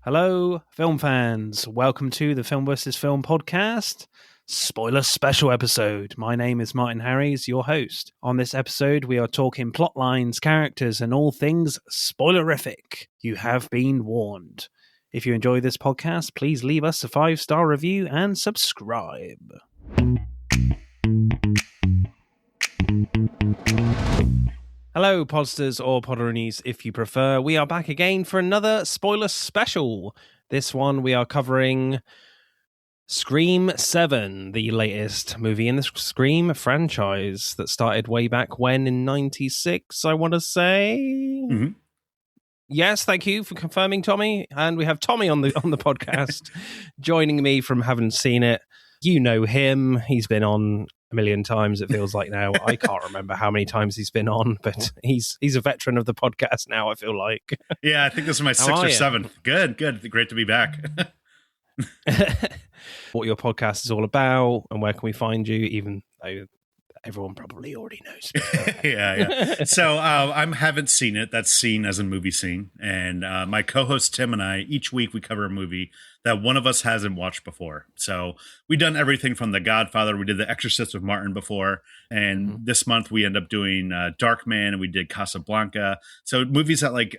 Hello, film fans. Welcome to the Film vs. Film podcast, spoiler special episode. My name is Martin Harries, your host. On this episode, we are talking plot lines, characters, and all things spoilerific. You have been warned. If you enjoy this podcast, please leave us a 5-star review and subscribe. Hello, Podsters or Podderonies, if you prefer. We are back again for another spoiler special. This one we are covering Scream 7, the latest movie in the Scream franchise that started way back when in 96, I want to say. Mm-hmm. Yes, thank you for confirming, Tommy. And we have Tommy on the podcast joining me from having seen it. You know him. He's been on a million times, it feels like now. I can't remember how many times he's been on, but he's a veteran of the podcast now, I feel like. Yeah, I think this is my 6th or 7th. Good. Great to be back. What your podcast is all about and where can we find you, even though everyone probably already knows. Yeah. So I haven't seen it. That's seen as a movie scene. And my co-host Tim and I, each week we cover a movie that one of us hasn't watched before. So we've done everything from The Godfather. We did The Exorcist with Martin before. And this month we end up doing Darkman, and we did Casablanca. So movies that like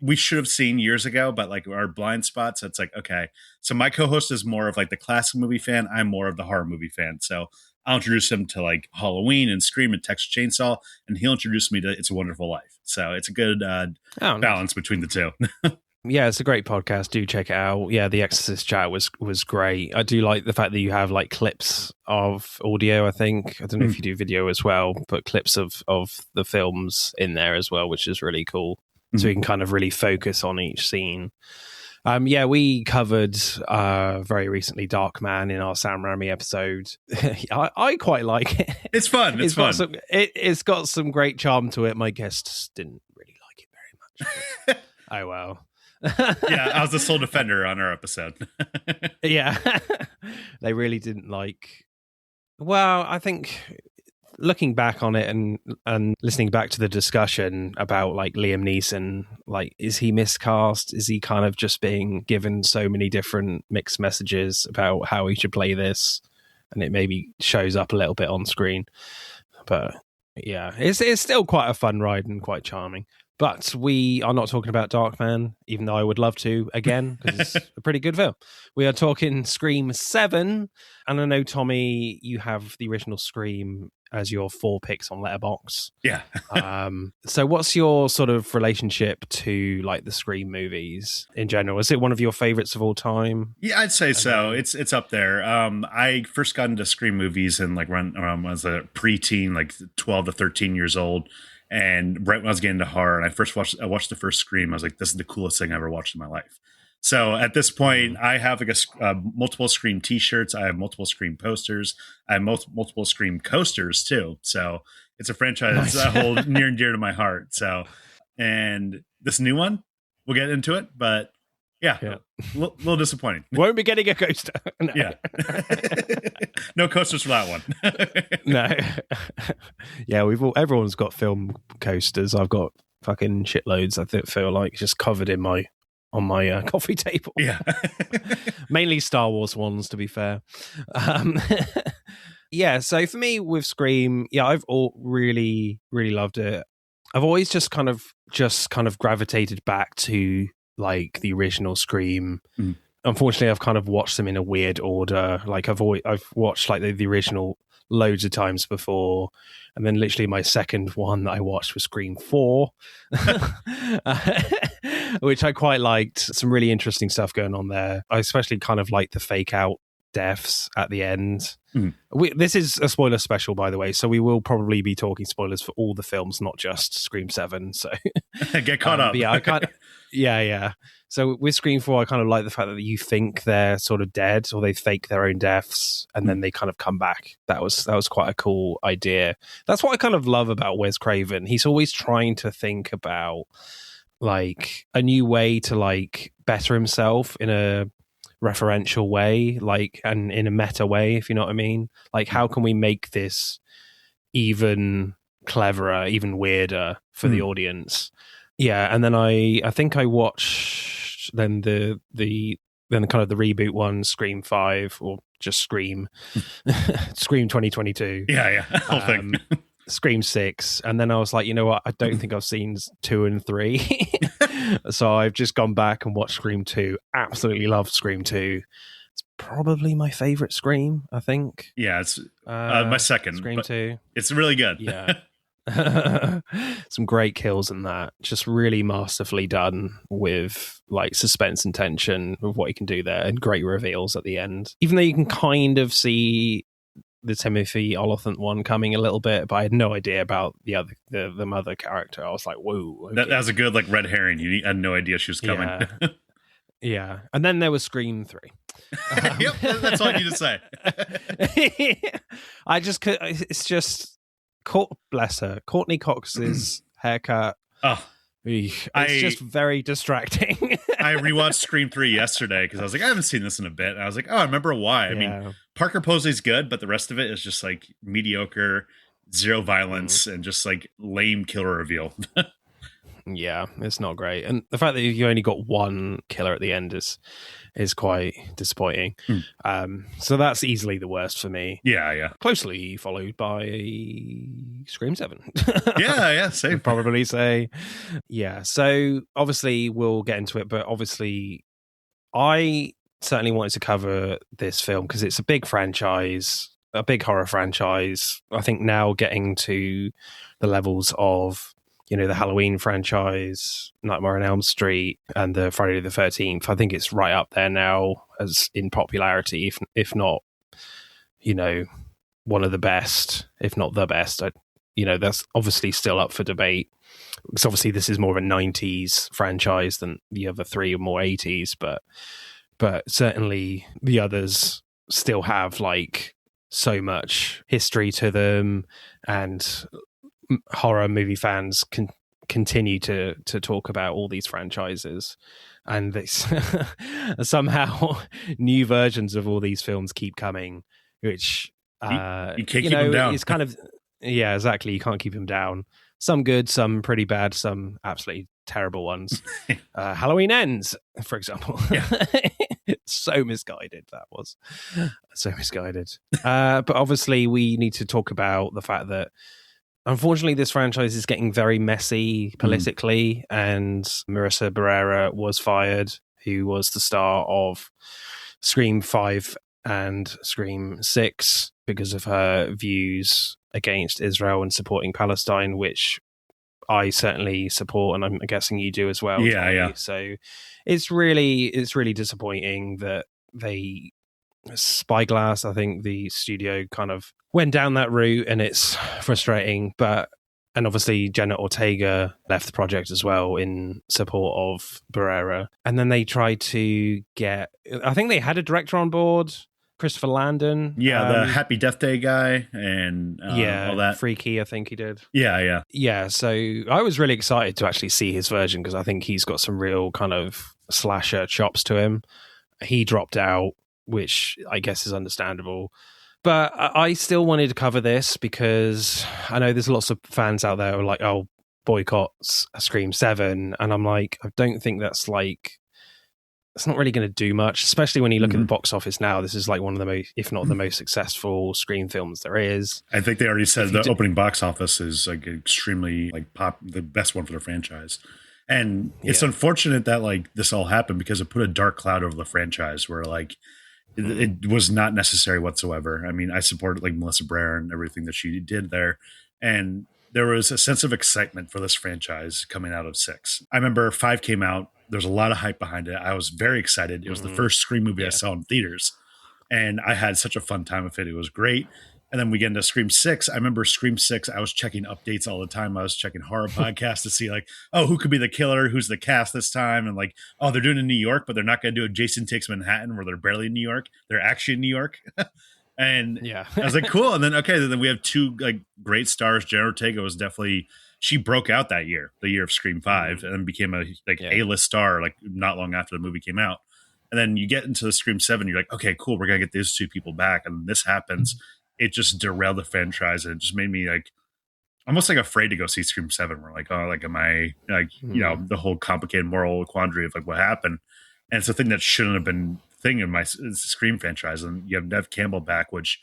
we should have seen years ago, but like our blind spots. So it's like, okay. So my co-host is more of like the classic movie fan. I'm more of the horror movie fan. So I'll introduce him to like Halloween and Scream and Texas Chainsaw, and he'll introduce me to It's a Wonderful Life. So it's a good balance between the two. Yeah, it's a great podcast. Do check it out. Yeah, the Exorcist chat was great. I do like the fact that you have like clips of audio, I think. I don't know if you do video as well, but clips of the films in there as well, which is really cool. So you can kind of really focus on each scene. Yeah, we covered very recently Darkman in our Sam Raimi episode. I quite like it. It's fun. It's fun. It's got some great charm to it. My guests didn't really like it very much. Oh, well. Yeah, I was the sole defender on our episode. Yeah. They really didn't like... Well, I think... Looking back on it and listening back to the discussion about like Liam Neeson, like, is he miscast? Is he kind of just being given so many different mixed messages about how he should play this? And it maybe shows up a little bit on screen. But yeah, it's still quite a fun ride and quite charming. But we are not talking about Darkman, even though I would love to again, because it's a pretty good film. We are talking Scream 7. And I know, Tommy, you have the original Scream as your 4 picks on Letterboxd. Yeah. So what's your sort of relationship to like the Scream movies in general? Is it one of your favorites of all time? Yeah, I'd say so. It's up there. I first got into Scream movies and like when I was a preteen, like 12 to 13 years old. And right when I was getting into horror and I watched the first Scream, I was like, this is the coolest thing I ever watched in my life. So at this point, I have like multiple Scream t-shirts. I have multiple Scream posters. I have multiple Scream coasters too. So it's a franchise that I hold near and dear to my heart. So, and this new one, we'll get into it, but yeah. Little disappointing. Won't be getting a coaster. No. Yeah. No coasters for that one. No. Yeah, everyone's got film coasters. I've got fucking shitloads. I feel like just covered on my coffee table. Yeah. Mainly Star Wars ones, to be fair. Yeah, so for me with Scream, yeah, I've really, really loved it. I've always just kind of gravitated back to like the original Scream. Unfortunately, I've kind of watched them in a weird order. Like I've watched like the original loads of times before, and then literally my second one that I watched was Scream 4, which I quite liked. Some really interesting stuff going on there. I especially kind of like the fake out deaths at the end. This is a spoiler special, by the way, so we will probably be talking spoilers for all the films, not just Scream 7. So get caught up. Yeah, I can't. Yeah. So with Scream 4, I kind of like the fact that you think they're sort of dead or they fake their own deaths and then they kind of come back. That was quite a cool idea. That's what I kind of love about Wes Craven. He's always trying to think about like a new way to like better himself in a referential way, like, and in a meta way, if you know what I mean. Like, how can we make this even cleverer, even weirder for the audience? Yeah, and then I think I watched watch then then kind of the reboot one, Scream 5, or just Scream, Scream 2022. Yeah. Whole thing. Scream 6, and then I was like, you know what? I don't think I've seen 2 and 3, so I've just gone back and watched Scream 2. Absolutely love Scream 2. It's probably my favorite Scream, I think. Yeah, it's my second. Scream 2. It's really good. Yeah. Some great kills in that, just really masterfully done with like suspense and tension of what you can do there, and great reveals at the end, even though you can kind of see the Timothy Olyphant one coming a little bit, but I had no idea about the mother character. I was like, whoa, okay. That was a good like red herring. You had no idea she was coming. Yeah. And then there was Scream 3. Yep, that's all you need to say. I just could, it's just, bless her, Courtney Cox's haircut. Oh, it's just very distracting. I rewatched Scream 3 yesterday because I was like, I haven't seen this in a bit. And I was like, oh, I remember why. I mean, Parker Posey's good, but the rest of it is just like mediocre, zero violence, and just like lame killer reveal. Yeah, it's not great. And the fact that you only got one killer at the end is quite disappointing. So that's easily the worst for me. Yeah. Closely followed by Scream 7. Yeah, same. I'd probably say. Yeah, so obviously we'll get into it, but obviously I certainly wanted to cover this film because it's a big franchise, a big horror franchise. I think now getting to the levels of, you know, the Halloween franchise, Nightmare on Elm Street, and the Friday the 13th. I think it's right up there now as in popularity, if not, you know, one of the best, if not the best. That's obviously still up for debate. Because obviously this is more of a 90s franchise than the other three are more 80s, but certainly the others still have like so much history to them, and horror movie fans can continue to talk about all these franchises, and this somehow new versions of all these films keep coming, which you can't keep them down. It's kind of, yeah, exactly. You can't keep them down. Some good, some pretty bad, some absolutely terrible ones. Halloween Ends, for example. Yeah. So misguided, that was. So misguided. But obviously we need to talk about the fact that unfortunately this franchise is getting very messy politically, and Marissa Barrera was fired, who was the star of Scream 5 and Scream 6, because of her views against Israel and supporting Palestine, which I certainly support, and I'm guessing you do as well. Yeah. So it's really disappointing that Spyglass, I think the studio kind of went down that route, and it's frustrating. And obviously Jenna Ortega left the project as well in support of Barrera. And then they tried to get, I think they had a director on board, Christopher Landon. Yeah, the Happy Death Day guy and all that. Freaky, I think he did. Yeah. Yeah, so I was really excited to actually see his version because I think he's got some real kind of slasher chops to him. He dropped out, which I guess is understandable. But I still wanted to cover this because I know there's lots of fans out there who are like, oh, boycott Scream 7. And I'm like, I don't think that's like, it's not really going to do much, especially when you look at the box office now. This is like one of the most, if not the most successful Scream films there is. I think they already said the opening box office is like extremely like the best one for the franchise. And it's unfortunate that like this all happened because it put a dark cloud over the franchise where like it was not necessary whatsoever. I mean, I supported like Melissa Barrera and everything that she did there. And there was a sense of excitement for this franchise coming out of 6. I remember 5 came out. There's a lot of hype behind it. I was very excited. It was the first Scream movie I saw in theaters, and I had such a fun time with it. It was great. And then we get into Scream 6. I remember Scream 6, I was checking updates all the time. I was checking horror podcasts to see like, oh, who could be the killer? Who's the cast this time? And like, oh, they're doing it in New York, but they're not going to do a Jason Takes Manhattan where they're barely in New York. They're actually in New York. And I was like, cool. And then, then we have 2 like great stars. Jenna Ortega was definitely, she broke out that year, the year of Scream 5, and then became a A-list star like not long after the movie came out. And then you get into the Scream 7, you're like, okay, cool, we're going to get these 2 people back. And this happens. It just derailed the franchise, and it just made me like, almost like afraid to go see Scream 7. We're like, oh, like, am I like, the whole complicated moral quandary of like what happened. And it's a thing that shouldn't have been thing in my Scream franchise. And you have Nev Campbell back, which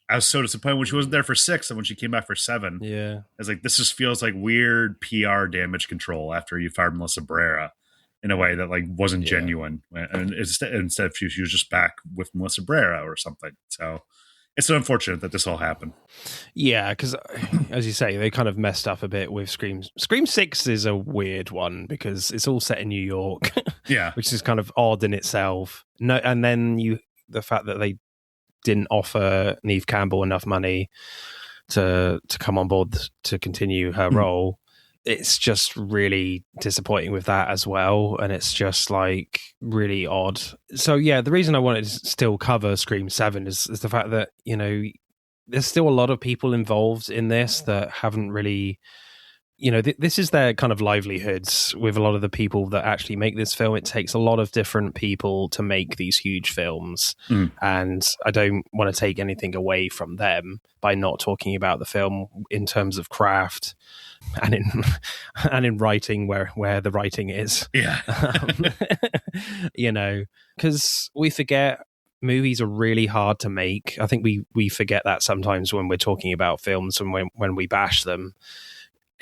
I was so disappointed when she wasn't there for 6, and when she came back for 7, I was like, this just feels like weird PR damage control after you fired Melissa Barrera in a way that like wasn't genuine. And instead she was just back with Melissa Barrera or something. So it's unfortunate that this all happened. Yeah, because as you say, they kind of messed up a bit with Scream. Scream 6 is a weird one because it's all set in New York. Yeah. Which is kind of odd in itself. No, and then the fact that they didn't offer Neve Campbell enough money to come on board to continue her role. It's just really disappointing with that as well, and it's just like really odd. So yeah, the reason I wanted to still cover Scream 7 is the fact that, you know, there's still a lot of people involved in this that haven't really, you know, this is their kind of livelihoods with a lot of the people that actually make this film. It takes a lot of different people to make these huge films. And I don't want to take anything away from them by not talking about the film in terms of craft and in writing where the writing is. Yeah. You know, because we forget movies are really hard to make. I think we forget that sometimes when we're talking about films and when we bash them.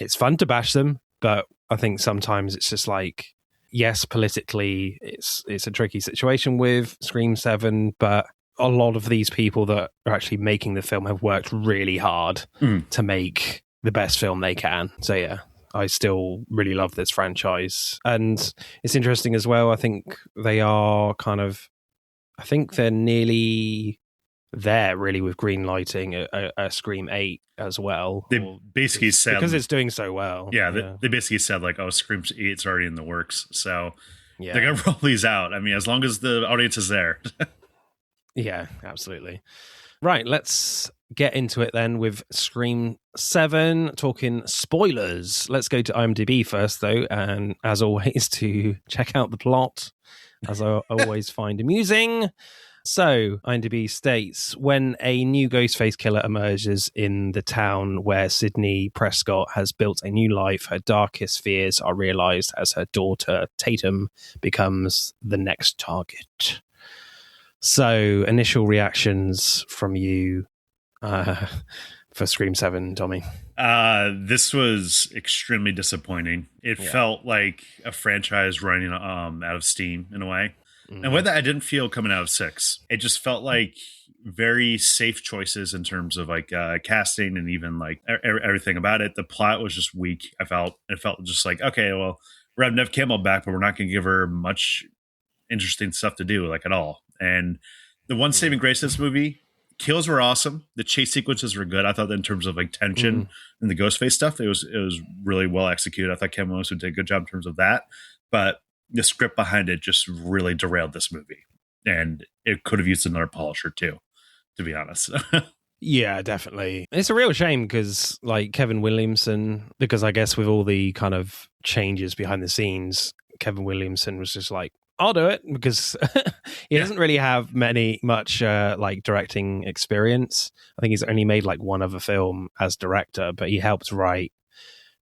It's fun to bash them, but I think sometimes it's just like, yes, politically, it's a tricky situation with Scream 7, but a lot of these people that are actually making the film have worked really hard to make the best film they can. So yeah, I still really love this franchise. And it's interesting as well. I think they're nearly there really with green lighting a Scream 8 as well. They basically said, because it's doing so well. Yeah, they basically said like, oh, Scream 8's already in the works, so yeah, they're gonna roll these out. I mean, as long as the audience is there. Yeah, absolutely. Right, let's get into it then with Scream 7, talking spoilers. Let's go to IMDb first, though, and as always, to check out the plot, as I always find amusing. So, IMDb states, when a new Ghostface killer emerges in the town where Sydney Prescott has built a new life, her darkest fears are realized as her daughter, Tatum, becomes the next target. So, initial reactions from you for Scream 7, Tommy? This was extremely disappointing. It felt like a franchise running out of steam in a way. And with that, I didn't feel coming out of 6. It just felt like very safe choices in terms of like casting and even like everything about it. The plot was just weak. It felt just like, okay, well, we're having Nev Campbell back, but we're not going to give her much interesting stuff to do, like at all. And the one saving grace of this movie, kills were awesome. The chase sequences were good. I thought that in terms of like tension and the Ghostface stuff, it was really well executed. I thought Kevin Williams did a good job in terms of that, but the script behind it just really derailed this movie, and it could have used another polisher too, to be honest. Yeah, definitely. It's a real shame because like Kevin Williamson, because I guess with all the kind of changes behind the scenes, Kevin Williamson was just like, I'll do it, because he doesn't really have much like directing experience. I think he's only made like one other film as director, but he helped write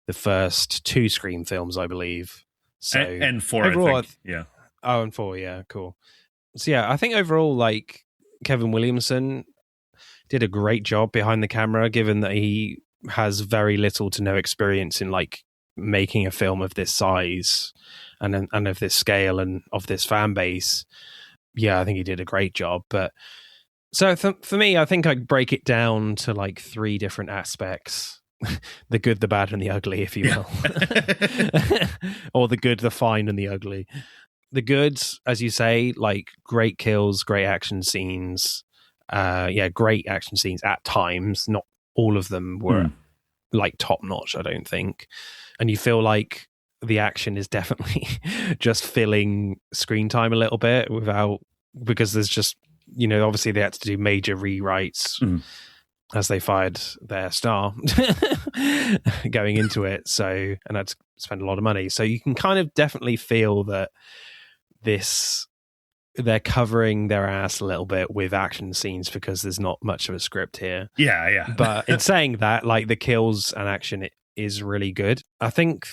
the first 2 Scream films, I believe. So and 4, overall, I think. Yeah. Oh, and 4, yeah, cool. So yeah, I think overall, like Kevin Williamson did a great job behind the camera, given that he has very little to no experience in like making a film of this size and of this scale and of this fan base. Yeah, I think he did a great job. But so for me, I think I break it down to like 3 different aspects. The good, the bad, and the ugly, if you will. Or the good, the fine, and the ugly. The good, as you say, like great kills, great action scenes. Great action scenes at times. Not all of them were like top notch, I don't think. And you feel like the action is definitely just filling screen time a little bit because there's just, you know, obviously they had to do major rewrites as they fired their star going into it. So, and had to spend a lot of money. So you can kind of definitely feel that this they're covering their ass a little bit with action scenes because there's not much of a script here. Yeah. But in saying that, like, the kills and action is really good. I think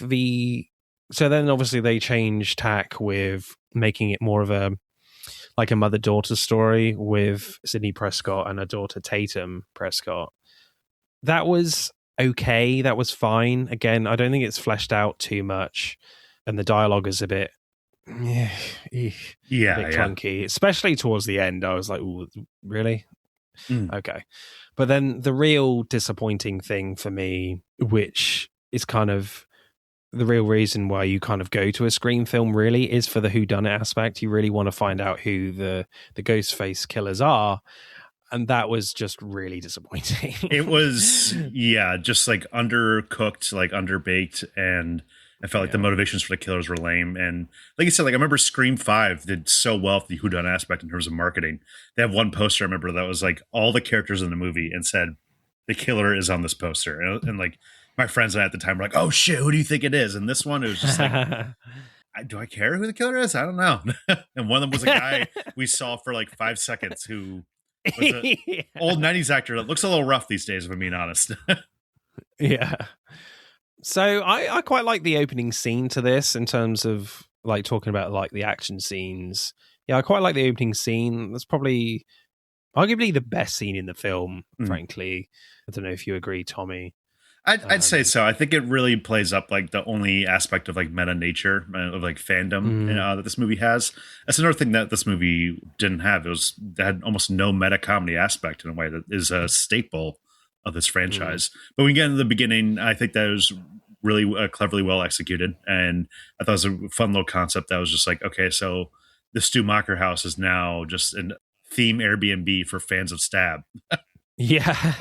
so then obviously they change tack with making it more of a mother-daughter story with Sidney Prescott and her daughter Tatum Prescott. That was okay. That was fine. Again, I don't think it's fleshed out too much, and the dialogue is a bit clunky, especially towards the end. I was like, "Ooh, really?" Okay. But then the real disappointing thing for me, which is kind of the real reason why you kind of go to a Scream film, really, is for the whodunit aspect. You really want to find out who the Ghostface killers are. And that was just really disappointing. It was, just like undercooked, like underbaked. And I felt like the motivations for the killers were lame. And like you said, like I remember Scream 5 did so well for the whodunit aspect in terms of marketing. They have one poster I remember that was like all the characters in the movie and said, the killer is on this poster. And like, my friends and I at the time were like, oh shit, who do you think it is? And this one, it was just like, do I care who the killer is? I don't know. And one of them was a guy we saw for like 5 seconds who was an old 90s actor that looks a little rough these days, if I'm being honest. Yeah. So I quite like the opening scene to this in terms of like talking about like the action scenes. Yeah, I quite like the opening scene. That's probably arguably the best scene in the film, frankly. I don't know if you agree, Tommy. I'd say so. I think it really plays up like the only aspect of like meta nature of like fandom that this movie has. That's another thing that this movie didn't have. It had almost no meta comedy aspect in a way that is a staple of this franchise. But when we get into the beginning, I think that was really cleverly well executed. And I thought it was a fun little concept that was just like, okay, so the Stu Macher house is now just a theme Airbnb for fans of Stab. Yeah,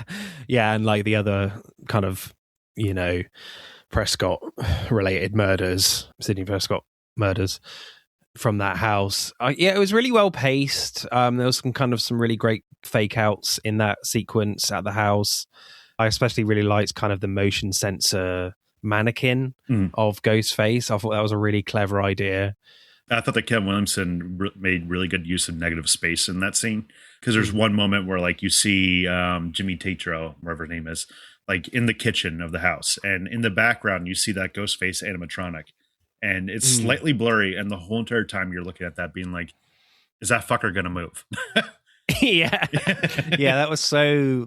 and like the other kind of, Prescott related murders, Sidney Prescott murders from that house. It was really well paced. There was some really great fake outs in that sequence at the house. I especially really liked kind of the motion sensor mannequin of Ghostface. I thought that was a really clever idea. I thought that Kevin Williamson made really good use of negative space in that scene. Because there's one moment where like you see Jimmy Tatro, whatever his name is, like in the kitchen of the house. And in the background, you see that Ghostface animatronic. And it's slightly blurry. And the whole entire time you're looking at that being like, is that fucker going to move? Yeah, that was so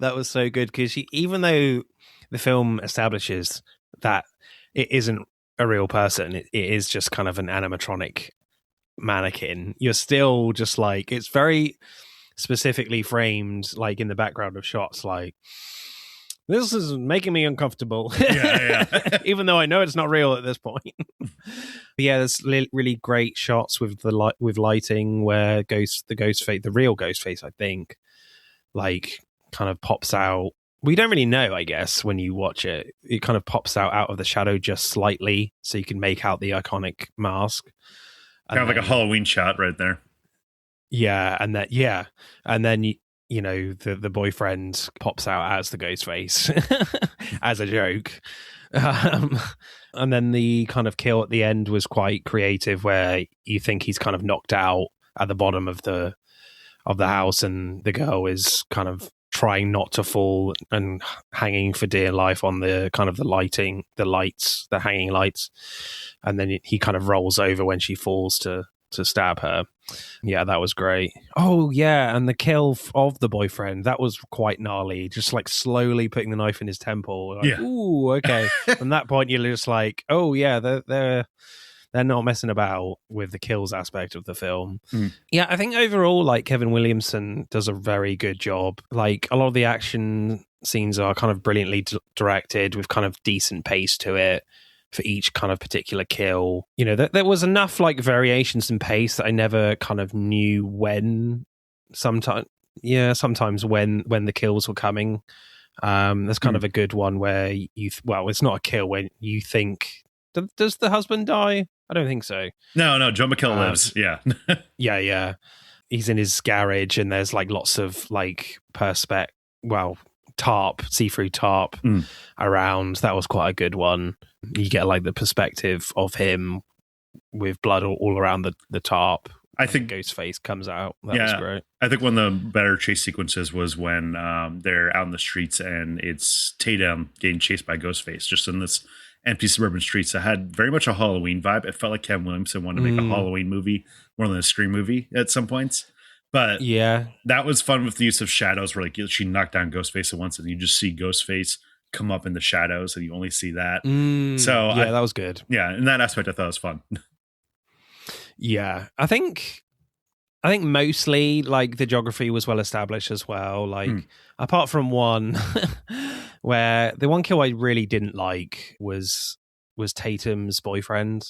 good. Because even though the film establishes that it isn't a real person, it is just kind of an animatronic mannequin, you're still just like, it's very specifically framed like in the background of shots, like, this is making me uncomfortable. Even though I know it's not real at this point. There's really great shots with with lighting where the real Ghostface, I think, like kind of pops out. We don't really know, I guess, when you watch it. It kind of pops out of the shadow just slightly so you can make out the iconic mask. Kind of like a Halloween shot right there. Yeah, and then the boyfriend pops out as the Ghostface as a joke, and then the kind of kill at the end was quite creative, where you think he's kind of knocked out at the bottom of the house, and the girl is kind of trying not to fall and hanging for dear life on the kind of the hanging lights, and then he kind of rolls over when she falls to stab her. Yeah, that was great. Oh yeah, and the kill of the boyfriend, that was quite gnarly, just like slowly putting the knife in his temple. Like, ooh, okay. From that point you're just like, oh yeah, they're not messing about with the kills aspect of the film. Yeah, I think overall, like, Kevin Williamson does a very good job. Like, a lot of the action scenes are kind of brilliantly directed with kind of decent pace to it for each kind of particular kill. There was enough like variations in pace that I never kind of knew when. Sometimes when the kills were coming. There's kind of a good one where it's not a kill when you think, does the husband die? I don't think so. No, Joe McKill lives. Yeah. Yeah. He's in his garage and there's like lots of like see-through tarp around. That was quite a good one. You get like the perspective of him with blood all around the tarp, I think Ghostface comes out. That was great. I think one of the better chase sequences was when they're out in the streets and it's Tatum getting chased by Ghostface just in this empty suburban streets that had very much a Halloween vibe. It felt like Kevin Williamson wanted to make a Halloween movie more than a Scream movie at some points. But yeah, that was fun with the use of shadows where like she knocked down Ghostface at once and you just see Ghostface come up in the shadows and you only see that. So yeah, that was good. Yeah, in that aspect I thought it was fun. Yeah, I think mostly like the geography was well established as well. Like apart from one where the one kill I really didn't like was Tatum's boyfriend.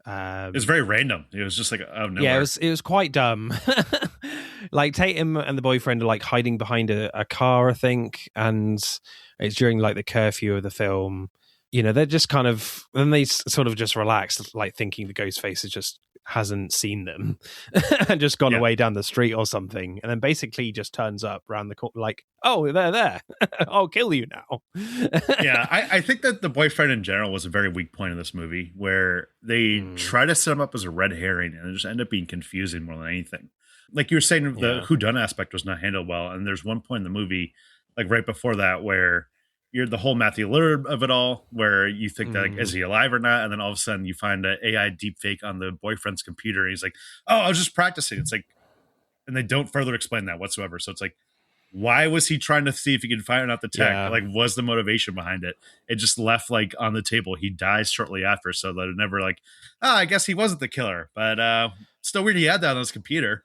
It was very random. It was just like out of nowhere. Yeah, it was quite dumb. Like Tatum and the boyfriend are like hiding behind a car, I think, and it's during like the curfew of the film. You know, they're just kind of, then they sort of just relaxed, like thinking the Ghostface just hasn't seen them and just gone away down the street or something. And then basically just turns up around the corner like, oh, they're there. I'll kill you now. Yeah, I think that the boyfriend in general was a very weak point in this movie where they try to set him up as a red herring and it just ended up being confusing more than anything. Like you were saying, the whodunit aspect was not handled well. And there's one point in the movie, like right before that, where you're the whole Matthew Lillard of it all, where you think that, like, is he alive or not? And then all of a sudden you find an AI deepfake on the boyfriend's computer. And he's like, oh, I was just practicing. It's like, and they don't further explain that whatsoever. So it's like, why was he trying to see if he could find out the tech? Yeah. Like, was the motivation behind it? It just left like on the table. He dies shortly after. So that it never like, I guess he wasn't the killer, but still weird he had that on his computer.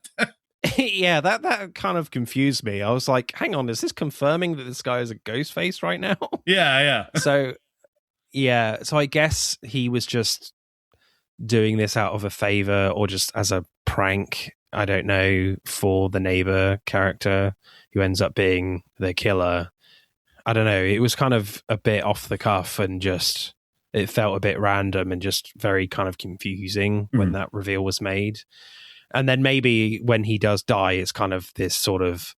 Yeah, that kind of confused me. I was like, hang on, is this confirming that this guy is a Ghostface right now? Yeah. So I guess he was just doing this out of a favor or just as a prank, I don't know, for the neighbor character who ends up being the killer. I don't know. It was kind of a bit off the cuff and just, it felt a bit random and just very kind of confusing when that reveal was made. And then maybe when he does die, it's kind of this sort of,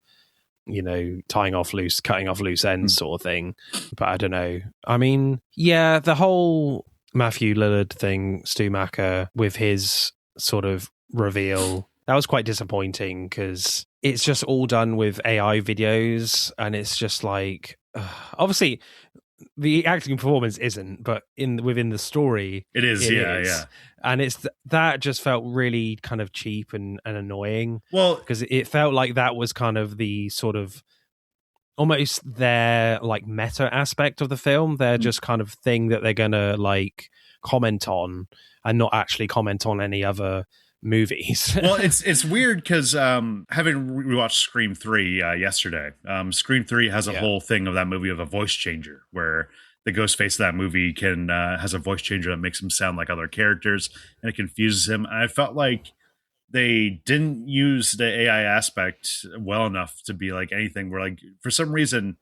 you know, cutting off loose ends sort of thing. But I don't know. I mean, yeah, the whole Matthew Lillard thing, Stu Macher, with his sort of reveal, that was quite disappointing because it's just all done with AI videos. And it's just like, obviously, the acting performance isn't, but within the story, it is. Yeah. And it's that just felt really kind of cheap and annoying. Well, because it felt like that was kind of the sort of almost their like meta aspect of the film. They're just kind of thing that they're gonna like comment on and not actually comment on any other movies. Well, it's weird because having rewatched Scream 3 yesterday, Scream 3 has a whole thing of that movie of a voice changer where the ghost face of that movie has a voice changer that makes him sound like other characters and it confuses him. And I felt like they didn't use the AI aspect well enough to be like anything where like for some reason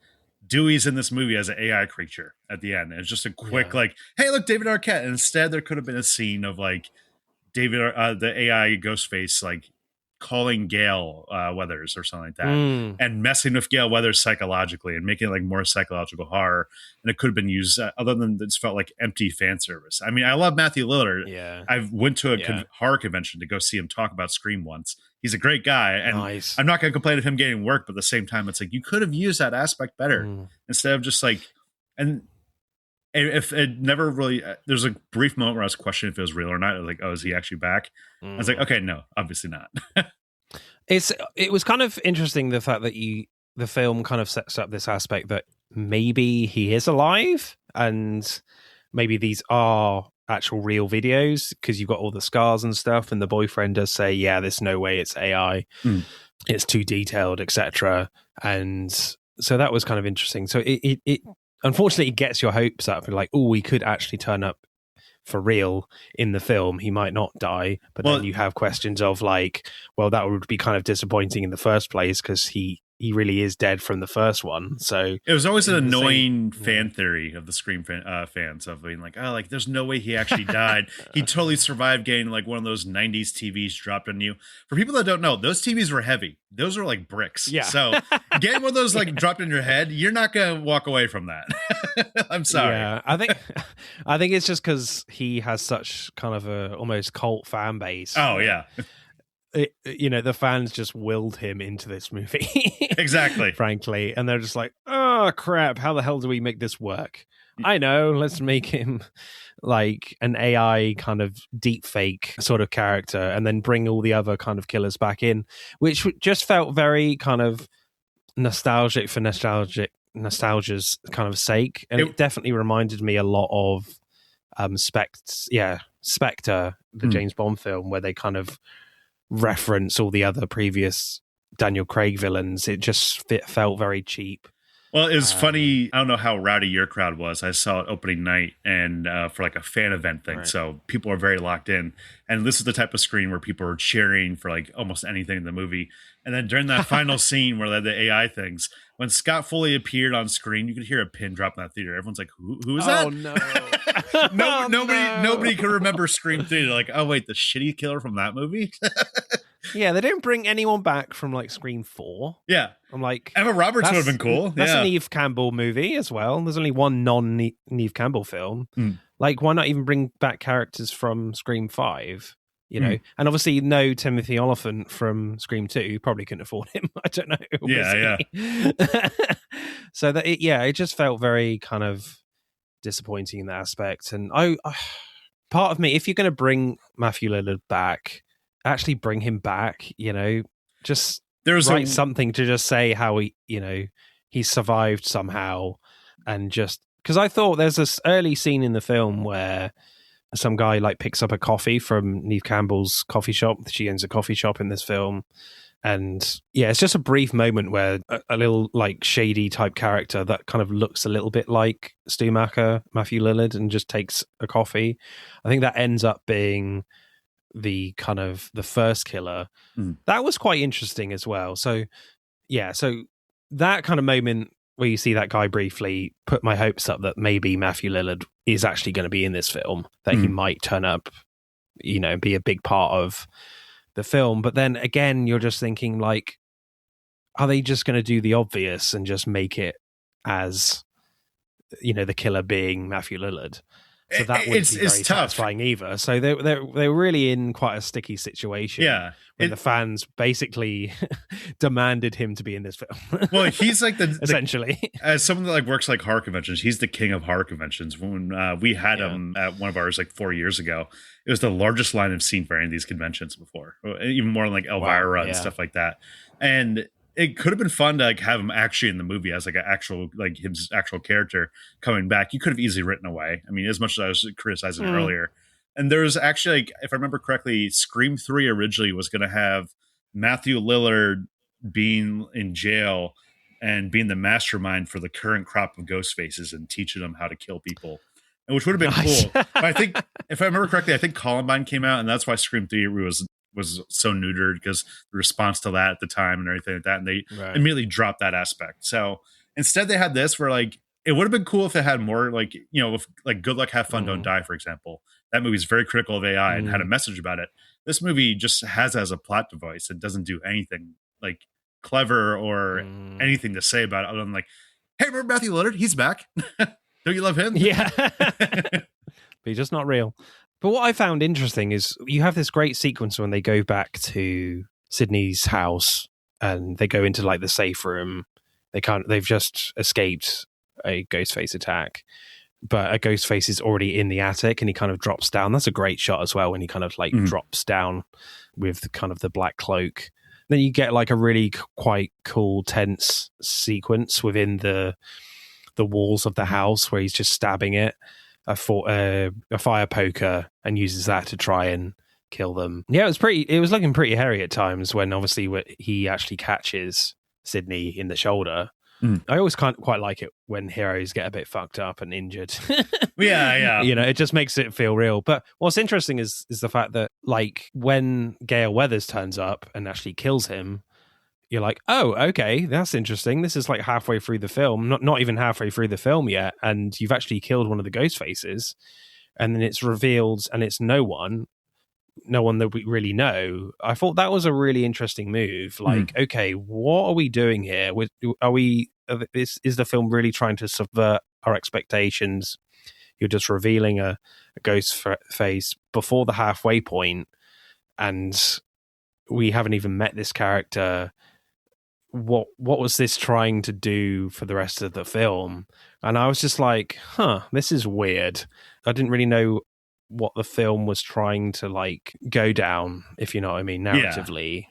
Dewey's in this movie as an AI creature at the end. And it's just a quick like, hey, look, David Arquette. And instead there could have been a scene of like David, the AI ghost face, like calling Gale Weathers or something like that and messing with Gale Weathers psychologically and making it like more psychological horror. And it could have been used other than it's felt like empty fan service. I mean, I love Matthew Lillard. Yeah. I went to a horror convention to go see him talk about Scream once. He's a great guy. And I'm not going to complain of him getting work, but at the same time, it's like, you could have used that aspect better instead of just like, and if it never really, there's a brief moment where I was questioning if it was real or not. I was like, oh, is he actually back? I was like, okay, no, obviously not. It was kind of interesting the fact that the film kind of sets up this aspect that maybe he is alive and maybe these are actual real videos because you've got all the scars and stuff. And the boyfriend does say, yeah, there's no way it's AI. It's too detailed, etc. And so that was kind of interesting. So it unfortunately, it gets your hopes up. Like, oh, he could actually turn up for real in the film. He might not die. But then you have questions of like, well, that would be kind of disappointing in the first place because he really is dead from the first one. So it was always an annoying fan theory of the Scream fans of being like, oh, like there's no way he actually died. He totally survived getting like one of those 90s TVs dropped on you. For people that don't know, those TVs were heavy. Those are like bricks. Yeah. So getting one of those like dropped in your head, you're not going to walk away from that. I'm sorry. Yeah, I think it's just because he has such kind of a almost cult fan base. Oh, yeah. the fans just willed him into this movie. Exactly. Frankly. And they're just like, oh, crap, how the hell do we make this work? I know, let's make him like an AI kind of deep fake sort of character and then bring all the other kind of killers back in, which just felt very kind of nostalgic for nostalgia's kind of sake. And it definitely reminded me a lot of Spectre, the James Bond film, where they kind of reference all the other previous Daniel Craig villains. It just felt very cheap. Well, it was funny. I don't know how rowdy your crowd was. I saw it opening night and for like a fan event thing. Right. So people are very locked in. And this is the type of screen where people are cheering for like almost anything in the movie. And then during that final scene where they had the AI things, when Scott Foley appeared on screen, you could hear a pin drop in that theater. Everyone's like, who is that? Oh, no. Nobody could remember Scream 3. They're like, oh, wait, the shitty killer from that movie? Yeah, they didn't bring anyone back from like Scream 4. Yeah. I'm like, Emma Roberts would have been cool. That's a Neve Campbell movie as well. There's only one non-Neve Campbell film. Like, why not even bring back characters from Scream 5? You know, and obviously no Timothy Olyphant from Scream 2. Probably couldn't afford him. I don't know. Yeah. So that it just felt very kind of disappointing in that aspect. And I part of me, if you're going to bring Matthew Lillard back, actually bring him back. You know, just write something to just say how he survived somehow, and just because I thought there's this early scene in the film where some guy like picks up a coffee from Neve Campbell's coffee shop. She owns a coffee shop in this film. And yeah, it's just a brief moment where a little like shady type character that kind of looks a little bit like Stumacher, Matthew Lillard, and just takes a coffee. I think that ends up being the kind of the first killer. That was quite interesting as well. So yeah, so that kind of moment where you see that guy briefly put my hopes up that maybe Matthew Lillard is actually going to be in this film, that he might turn up, be a big part of the film. But then again, you're just thinking like, are they just going to do the obvious and just make it as, the killer being Matthew Lillard? So that wouldn't be very satisfying either. So they're really in quite a sticky situation. Yeah. When the fans basically demanded him to be in this film. Well, he's like essentially, as someone that like works like horror conventions, he's the king of horror conventions. When we had him at one of ours like 4 years ago, it was the largest line I've seen for any of these conventions before, even more than like Elvira and stuff like that. And it could have been fun to like have him actually in the movie as like an actual, like his actual character coming back. You could have easily written away. I mean, as much as I was criticizing earlier. And there's actually, like, if I remember correctly, Scream 3 originally was going to have Matthew Lillard being in jail and being the mastermind for the current crop of ghost faces and teaching them how to kill people, and which would have been cool. But I think, if I remember correctly, I think Columbine came out, and that's why Scream 3 was so neutered, because the response to that at the time and everything like that, and they immediately dropped that aspect. So instead they had this where like, it would have been cool if it had more like, if like Good Luck, Have Fun, Don't Die, for example. That movie's very critical of AI and had a message about it. This movie just has as a plot device. It doesn't do anything like clever or anything to say about it other than like, hey, remember Matthew Lillard? He's back. Don't you love him? Yeah. But he's just not real. But what I found interesting is you have this great sequence when they go back to Sydney's house and they go into like the safe room. They've just escaped a Ghostface attack, but a Ghostface is already in the attic and he kind of drops down. That's a great shot as well when he kind of like drops down with kind of the black cloak. Then you get like a really quite cool tense sequence within the walls of the house where he's just stabbing it a fire poker and uses that to try and kill them. Yeah, it was looking pretty hairy at times when obviously he actually catches Sydney in the shoulder. I always quite like it when heroes get a bit fucked up and injured. Yeah. It just makes it feel real. But what's interesting is the fact that like when Gale Weathers turns up and actually kills him, you're like, oh, okay, that's interesting. This is like halfway through the film, not even halfway through the film yet, and you've actually killed one of the ghost faces, and then it's revealed, and it's no one that we really know. I thought that was a really interesting move. Like, okay, what are we doing here? Is the film really trying to subvert our expectations? You're just revealing a ghost face before the halfway point, and we haven't even met this character. What was this trying to do for the rest of the film? And I was just like, this is weird. I didn't really know what the film was trying to like go down, if you know what I mean, narratively.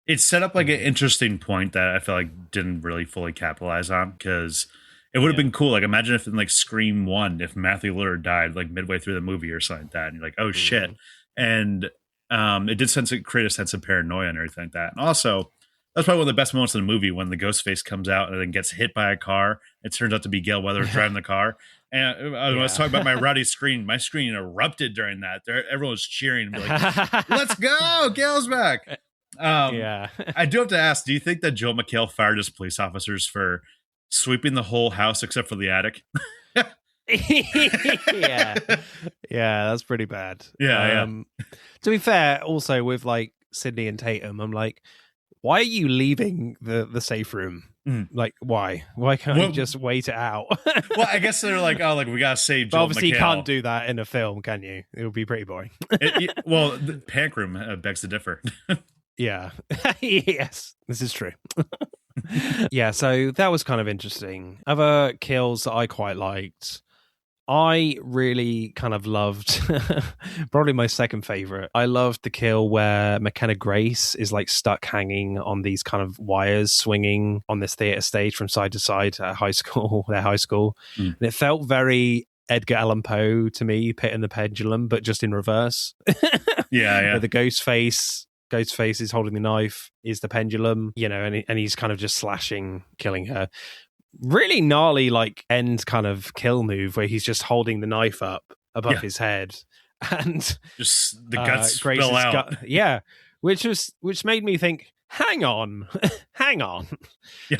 It set up like an interesting point that I feel like didn't really fully capitalize on, because it would have been cool. Like, imagine if in like Scream 1, if Matthew Lillard died like midway through the movie or something like that, and you're like, oh shit. And it did create a sense of paranoia and everything like that. And also, that's probably one of the best moments in the movie, when the ghost face comes out and then gets hit by a car. It turns out to be Gail Weathers driving the car. And I was talking about my rowdy screen. My screen erupted during that. Everyone was cheering and be like, let's go, Gail's back. I do have to ask, do you think that Joel McHale fired his police officers for sweeping the whole house except for the attic? yeah, that's pretty bad. To be fair, also with like Sydney and Tatum, I'm like, why are you leaving the safe room? Like, why can't you just wait it out? Well, I guess they're like, oh, like, we gotta save Joel obviously McHale. You can't do that in a film, can you? It would be pretty boring. Well, the panic room begs to differ. Yeah. Yes, this is true. Yeah, so that was kind of interesting. Other kills that I quite liked, I really kind of loved, probably my second favorite. I loved the kill where McKenna Grace is like stuck hanging on these kind of wires swinging on this theater stage from side to side at their high school. And it felt very Edgar Allan Poe to me, Pit and the Pendulum, but just in reverse. Yeah. The Ghostface is holding the knife, is the pendulum, and he's kind of just slashing, killing her. Really gnarly, like, end kind of kill move where he's just holding the knife up above his head, and just the guts spill out. Which made me think, hang on. Yeah.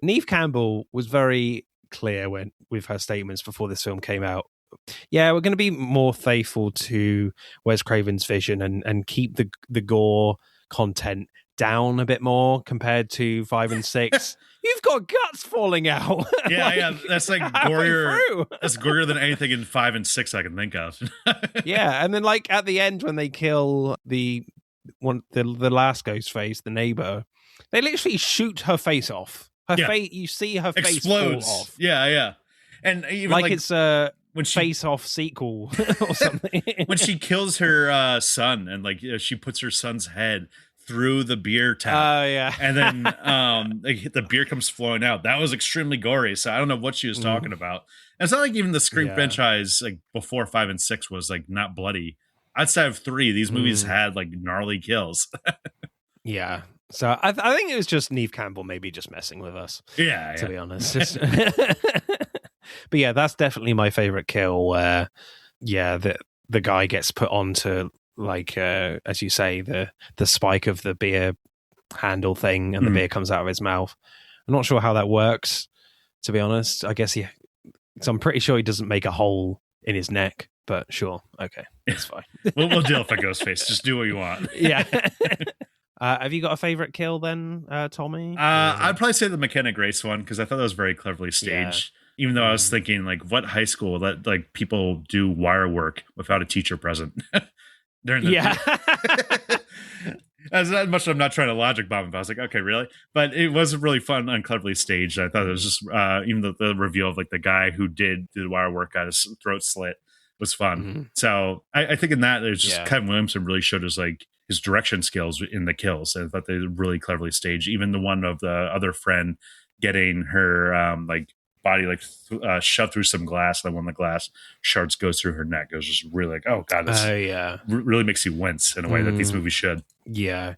Neve Campbell was very clear with her statements before this film came out. Yeah, we're going to be more faithful to Wes Craven's vision and keep the gore content down a bit more compared to 5 and 6. You've got guts falling out. Yeah. That's like gorier. That's gorier than anything in 5 and 6 I can think of. Yeah, and then like at the end when they kill the last ghost face, the neighbor, they literally shoot her face off. Her face, you see her face explodes. Fall off. Yeah. And even like it's a face-off sequel or something. When she kills her son and like she puts her son's head through the beer tap. Oh, yeah. And then the beer comes flowing out. That was extremely gory. So I don't know what she was talking about. And it's not like even the Scream franchise, like before 5 and 6, was like not bloody. Outside of 3, these movies had like gnarly kills. Yeah. So I think it was just Neve Campbell maybe just messing with us. Yeah. To be honest. But yeah, that's definitely my favorite kill where, the guy gets put onto, like, as you say, the spike of the beer handle thing and the beer comes out of his mouth. I'm not sure how that works, to be honest. I guess so I'm pretty sure he doesn't make a hole in his neck, but sure. Okay, that's fine. We'll deal with a ghost face. Just do what you want. Yeah. Have you got a favorite kill then, Tommy? I'd probably say the McKenna Grace one, because I thought that was very cleverly staged. Yeah. Even though I was thinking, like, what high school let like people do wire work without a teacher present during the As much as I'm not trying to logic bomb, but I was like, okay, really? But it was really fun and cleverly staged. I thought it was just even the reveal of like the guy who did the wire work, got his throat slit, was fun. So I think in that there's just Kevin Williamson really showed us like his direction skills in the kills. I thought they really cleverly staged. Even the one of the other friend getting her like body like shoved through some glass, and then when the glass shards goes through her neck, it was just really like, oh god, this really makes you wince in a way that these movies should. Yeah.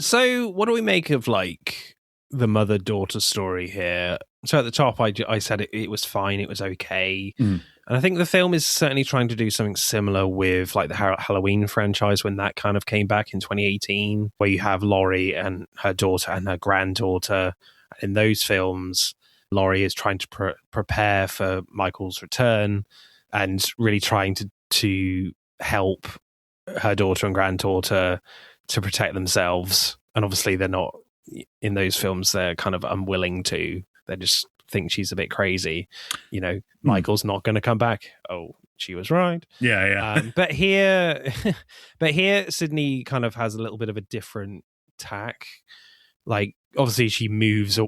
So what do we make of like the mother-daughter story here? So at the top I said it was fine, it was okay. And I think the film is certainly trying to do something similar with like the Halloween franchise when that kind of came back in 2018, where you have Laurie and her daughter and her granddaughter. In those films, Laurie is trying to prepare for Michael's return and really trying to help her daughter and granddaughter to protect themselves. And obviously they're not, in those films, they're kind of unwilling to. They just think she's a bit crazy. Michael's not going to come back. Oh, she was right. Yeah. But here, Sydney kind of has a little bit of a different tack. Like, obviously, she moves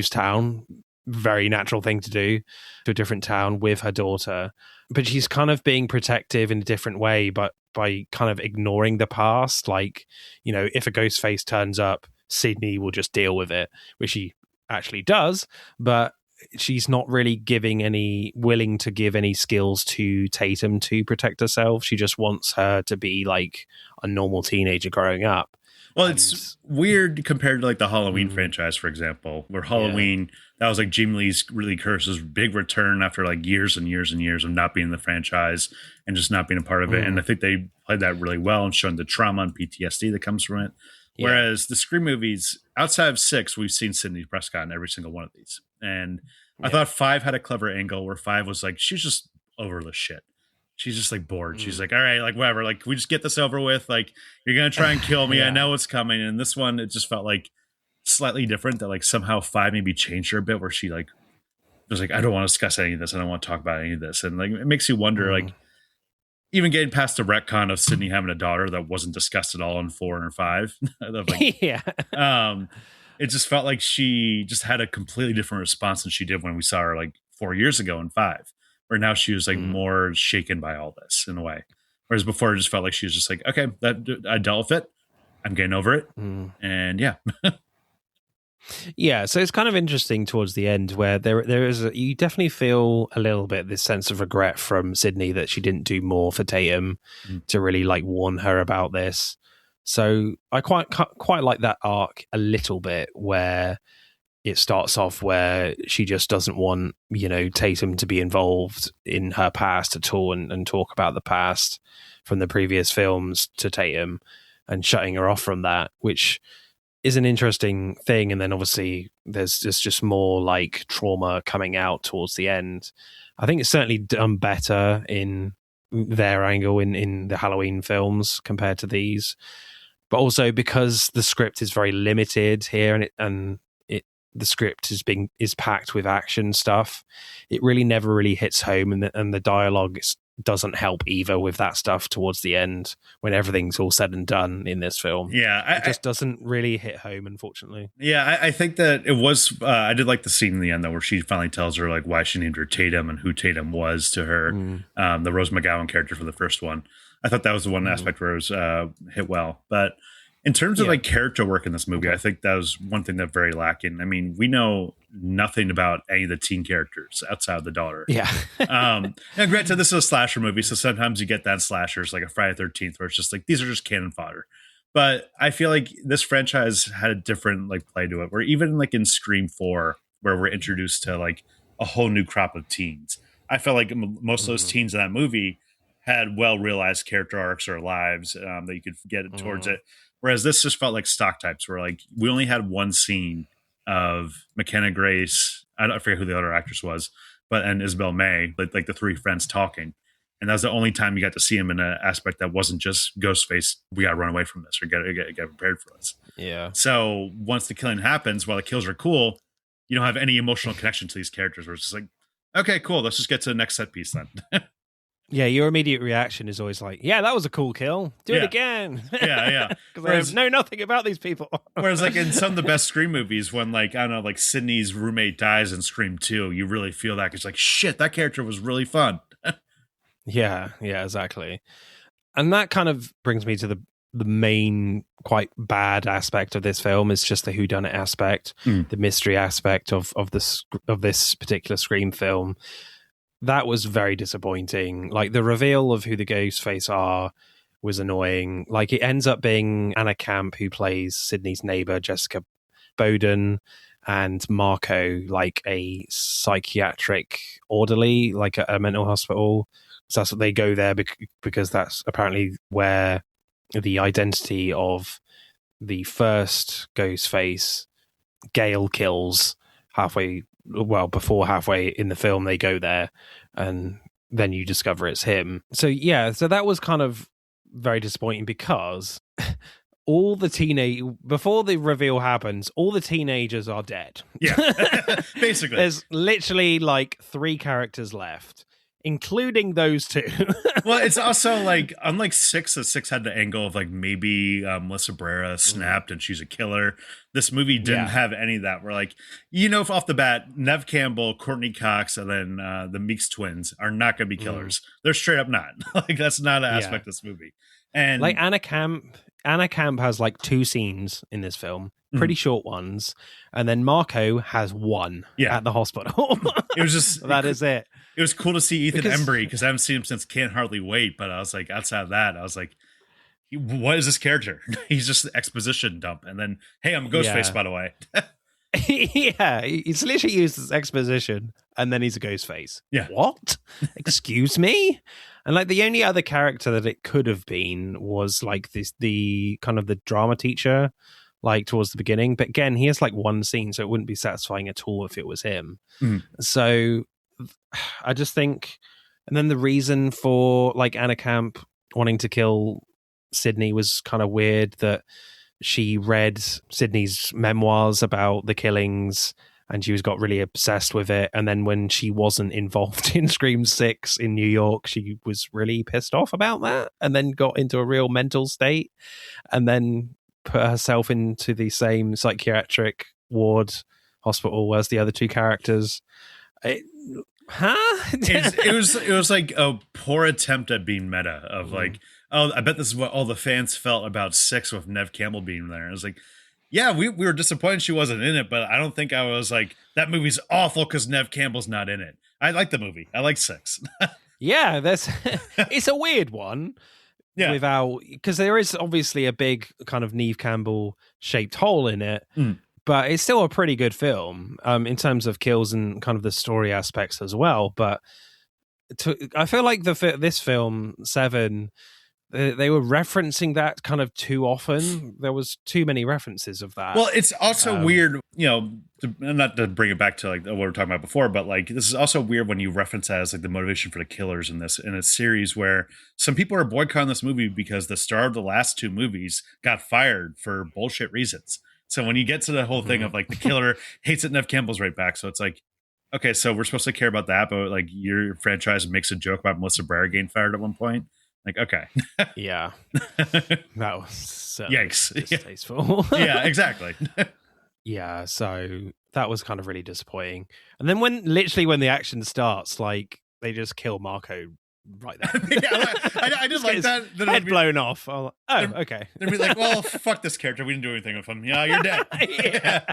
town, very natural thing to do, to a different town with her daughter. But she's kind of being protective in a different way, but by kind of ignoring the past. Like, you know, if a ghost face turns up, Sydney will just deal with it, which she actually does, but she's not really willing to give any skills to Tatum to protect herself. She just wants her to be like a normal teenager growing up. Well, it's weird compared to like the Halloween franchise, for example, where Halloween, that was like Jamie Lee Curtis's big return after like years and years and years of not being in the franchise and just not being a part of it. And I think they played that really well and showing the trauma and PTSD that comes from it. Yeah. Whereas the Scream movies, outside of 6, we've seen Sidney Prescott in every single one of these. And I thought 5 had a clever angle where 5 was like, she's just over the shit. She's just like bored. She's like, all right, like whatever. Like, can we just get this over with? Like, you're going to try and kill me. I know it's coming. And this one, it just felt like slightly different, that like somehow 5 maybe changed her a bit, where she like was like, I don't want to discuss any of this. I don't want to talk about any of this. And like, it makes you wonder, like, even getting past the retcon of Sydney having a daughter that wasn't discussed at all in 4 or 5. Like, it just felt like she just had a completely different response than she did when we saw her like 4 years ago in 5. Where now she was like more shaken by all this in a way. Whereas before it just felt like she was just like, okay, I dealt with it. I'm getting over it. And yeah. Yeah, so it's kind of interesting towards the end where there is you definitely feel a little bit this sense of regret from Sydney that she didn't do more for Tatum to really like warn her about this. So I quite like that arc a little bit, where it starts off where she just doesn't want, you know, Tatum to be involved in her past at all and talk about the past from the previous films to Tatum and shutting her off from that, which is an interesting thing. And then obviously there's just more like trauma coming out towards the end. I think it's certainly done better in their angle in the Halloween films compared to these, but also because the script is very limited here and the script is packed with action stuff. It really never really hits home, and the dialogue doesn't help either with that stuff towards the end when everything's all said and done in this film. Yeah, it just doesn't really hit home, unfortunately. Yeah, I think that it was. I did like the scene in the end though, where she finally tells her like why she named her Tatum and who Tatum was to her. The Rose McGowan character for the first one. I thought that was the one aspect where it was hit well, but. In terms of like character work in this movie, I think that was one thing that's very lacking. I mean, we know nothing about any of the teen characters outside of the daughter. Yeah. Now, granted, this is a slasher movie, so sometimes you get that in slashers, like a Friday the 13th, where it's just like, these are just cannon fodder. But I feel like this franchise had a different like play to it, where even like in Scream 4, where we're introduced to like a whole new crop of teens, I felt like most of those teens in that movie had well-realized character arcs or lives that you could get towards it. Whereas this just felt like stock types, where like we only had one scene of McKenna Grace, I forget who the other actress was, and Isabel May, like the 3 friends talking. And that was the only time you got to see him in an aspect that wasn't just Ghostface, we got to run away from this or get prepared for this. Yeah. So once the killing happens, while the kills are cool, you don't have any emotional connection to these characters, where it's just like, okay, cool, let's just get to the next set piece then. Yeah, your immediate reaction is always like, yeah, that was a cool kill. Do it again. Yeah. Because I know nothing about these people. Whereas like in some of the best Scream movies, when like, I don't know, like Sydney's roommate dies in Scream 2, you really feel that. It's like, shit, that character was really fun. Yeah, exactly. And that kind of brings me to the main quite bad aspect of this film, is just the whodunit aspect, the mystery aspect of this particular Scream film. That was very disappointing. Like, the reveal of who the Ghostface are was annoying. Like, it ends up being Anna Camp, who plays Sydney's neighbor, Jessica Bowden, and Marco, like a psychiatric orderly, like a mental hospital. So that's what they go there because that's apparently where the identity of the first Ghostface, Gale, kills before halfway in the film. They go there and then you discover it's him. So that was kind of very disappointing, because before the reveal happens, all the teenagers are dead. Yeah. Basically. There's literally like 3 characters left. including those two. Well, it's also like, unlike Six had the angle of like maybe Melissa Barrera snapped and she's a killer. This movie didn't have any of that. We're like, off the bat, Nev Campbell, Courtney Cox, and then the Meeks twins are not going to be killers. They're straight up not. Like, that's not an aspect of this movie. And like Anna Camp has like 2 scenes in this film, pretty short ones, and then Marco has 1 at the hospital. It was just that is it. It was cool to see Ethan Embry because I haven't seen him since Can't Hardly Wait. But I was like, outside of that, I was like, what is this character? He's just an exposition dump. And then, hey, I'm Ghostface, by the way. Yeah, he's literally used as exposition, and then he's a Ghostface. Yeah. What? Excuse me? And like the only other character that it could have been was like the kind of the drama teacher, like towards the beginning. But again, he has like 1 scene, so it wouldn't be satisfying at all if it was him. So I just think, and then the reason for like Anna Camp wanting to kill Sydney was kind of weird, that she read Sydney's memoirs about the killings and she got really obsessed with it. And then when she wasn't involved in Scream 6 in New York, she was really pissed off about that and then got into a real mental state and then put herself into the same psychiatric ward hospital as the other 2 characters. It was like a poor attempt at being meta of like, oh, I bet this is what all the fans felt about 6 with Nev Campbell being there. It was like, yeah, we were disappointed she wasn't in it, but I don't think I was like, that movie's awful because Nev Campbell's not in it. I like the movie. I like 6. Yeah, it's a weird one. Yeah. Without, because there is obviously a big kind of Neve Campbell shaped hole in it. But it's still a pretty good film in terms of kills and kind of the story aspects as well. But I feel like this film, 7, they were referencing that kind of too often. There was too many references of that. Well, it's also weird, not to bring it back to like what we were talking about before, but like this is also weird when you reference that as like the motivation for the killers in a series where some people are boycotting this movie because the star of the last 2 movies got fired for bullshit reasons. So when you get to the whole thing of like the killer hates that Nev Campbell's right back. So it's like, okay, so we're supposed to care about that, but like your franchise makes a joke about Melissa Barrera getting fired at one point. Like, okay. Yeah. That was yikes. Distasteful. Yeah, exactly. Yeah, so that was kind of really disappointing. And then when the action starts, like they just kill Marco right there. Yeah, I did like that. Head blown off. Oh, okay. They'd be like, well, fuck this character. We didn't do anything with him. Yeah, you're dead.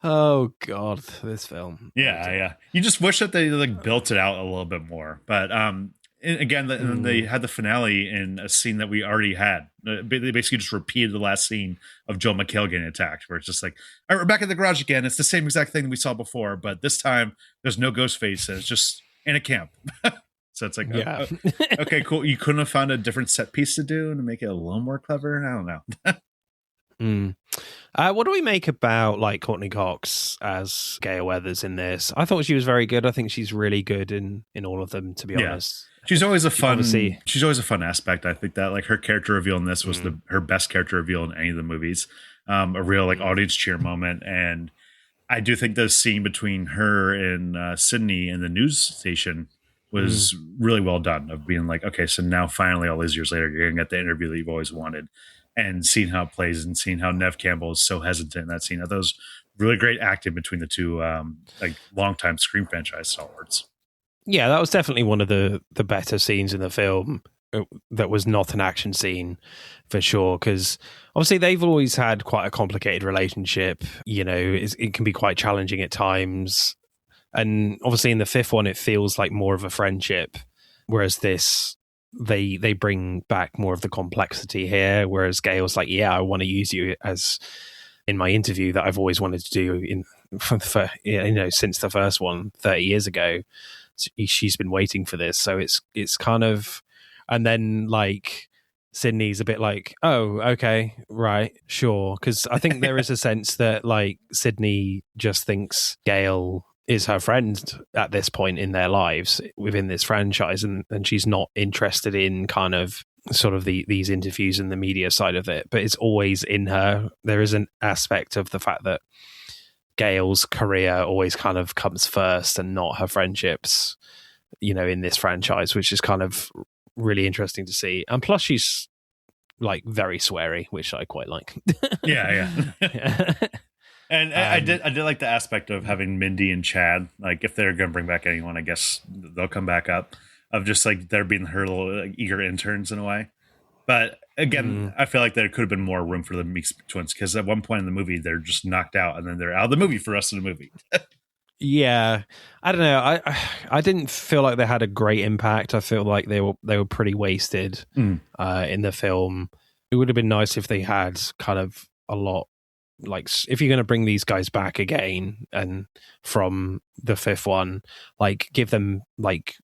Oh God, this film. Yeah. You just wish that they like built it out a little bit more. But again, they had the finale in a scene that we already had. They basically just repeated the last scene of Joel McHale getting attacked, where it's just like, all right, we're back at the garage again. It's the same exact thing we saw before, but this time there's no Ghostface. It's just in a camp. So it's like, okay, cool. You couldn't have found a different set piece to do to make it a little more clever? I don't know. What do we make about like Courtney Cox as Gail Weathers in this? I thought she was very good. I think she's really good in all of them, to be honest. She's always a fun aspect. I think that like her character reveal in this was her best character reveal in any of the movies. A real like audience cheer moment. And I do think the scene between her and Sydney in the news station was really well done, of being like, okay, so now finally all these years later, you're going to get the interview that you've always wanted, and seeing how it plays and seeing how Nev Campbell is so hesitant in that scene. That was really great acting between the 2 like longtime Scream franchise stalwarts. Yeah, that was definitely one of the better scenes in the film that was not an action scene, for sure, because obviously they've always had quite a complicated relationship. It can be quite challenging at times. And obviously in the 5th one, it feels like more of a friendship, whereas this, they bring back more of the complexity here, whereas Gail's like, yeah, I want to use you as in my interview that I've always wanted to do since the first one 30 years ago. She's been waiting for this. So it's kind of, and then like Sydney's a bit like, oh, okay, right, sure. Because I think there is a sense that like Sydney just thinks Gail is her friend at this point in their lives within this franchise, and she's not interested in kind of sort of these interviews and the media side of it, but it's always in her. There is an aspect of the fact that Gail's career always kind of comes first and not her friendships, in this franchise, which is kind of really interesting to see. And plus she's like very sweary, which I quite like. Yeah. Yeah. And I did like the aspect of having Mindy and Chad. Like, if they're going to bring back anyone, I guess they'll come back up. Of just like they're being her little like, eager interns in a way. But again, I feel like there could have been more room for the Meeks twins, because at one point in the movie they're just knocked out and then they're out of the movie for the rest of the movie. Yeah, I don't know. I didn't feel like they had a great impact. I feel like they were pretty wasted in the film. It would have been nice if they had kind of a lot. Like, if you're going to bring these guys back again and from the fifth one, like, give them like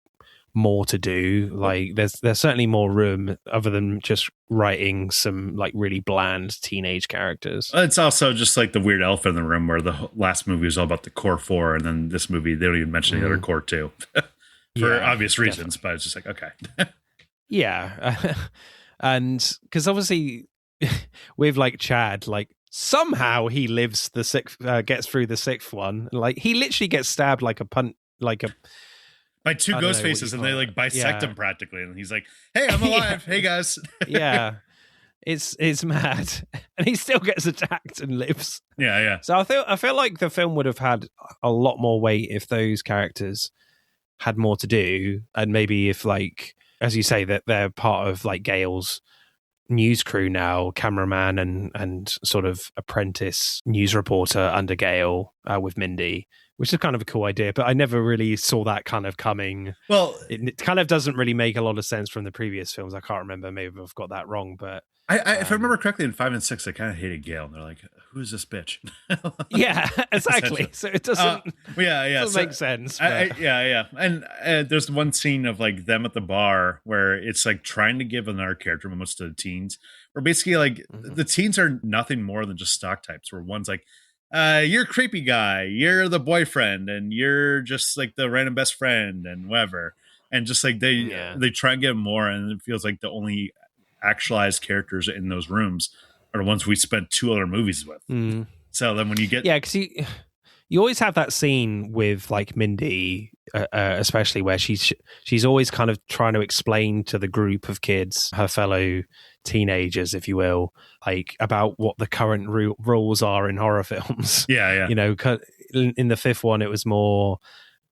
more to do. Like, there's certainly more room other than just writing some like really bland teenage characters. It's also just like the weird elephant in the room where the last movie was all about the core four, and then this movie they don't even mention the other core two for obvious reasons. Definitely. But it's just like, okay. Yeah. And because obviously with like Chad, like somehow he lives the sixth, gets through the sixth one. Like, he literally gets stabbed like a punt, like a by two ghost faces, and they like bisect him practically, and he's like, "Hey, I'm alive. Hey guys." Yeah, it's mad, and he still gets attacked and lives. Yeah. So I feel like the film would have had a lot more weight if those characters had more to do, and maybe if, like, as you say, that they're part of like Gail's news crew now, cameraman and sort of apprentice news reporter under Gail with Mindy, which is kind of a cool idea, but I never really saw that kind of coming. Well, it kind of doesn't really make a lot of sense from the previous films. I can't remember. Maybe I've got that wrong, but if I remember correctly, in 5 and 6, I kind of hated Gail, and they're like, "Who is this bitch?" Yeah, exactly. So it doesn't. Doesn't make sense. Yeah. And there's one scene of like them at the bar where it's like trying to give another character moments to the teens, where basically like the teens are nothing more than just stock types. Where one's like, "You're a creepy guy, you're the boyfriend, and you're just like the random best friend, and whatever." And just like they try and get more, and it feels like the only actualized characters in those rooms are the ones we spent 2 other movies with. So then when you get because you always have that scene with like Mindy, especially where she's always kind of trying to explain to the group of kids, her fellow teenagers, if you will, like about what the current rules are in horror films. Yeah. In the fifth one, it was more,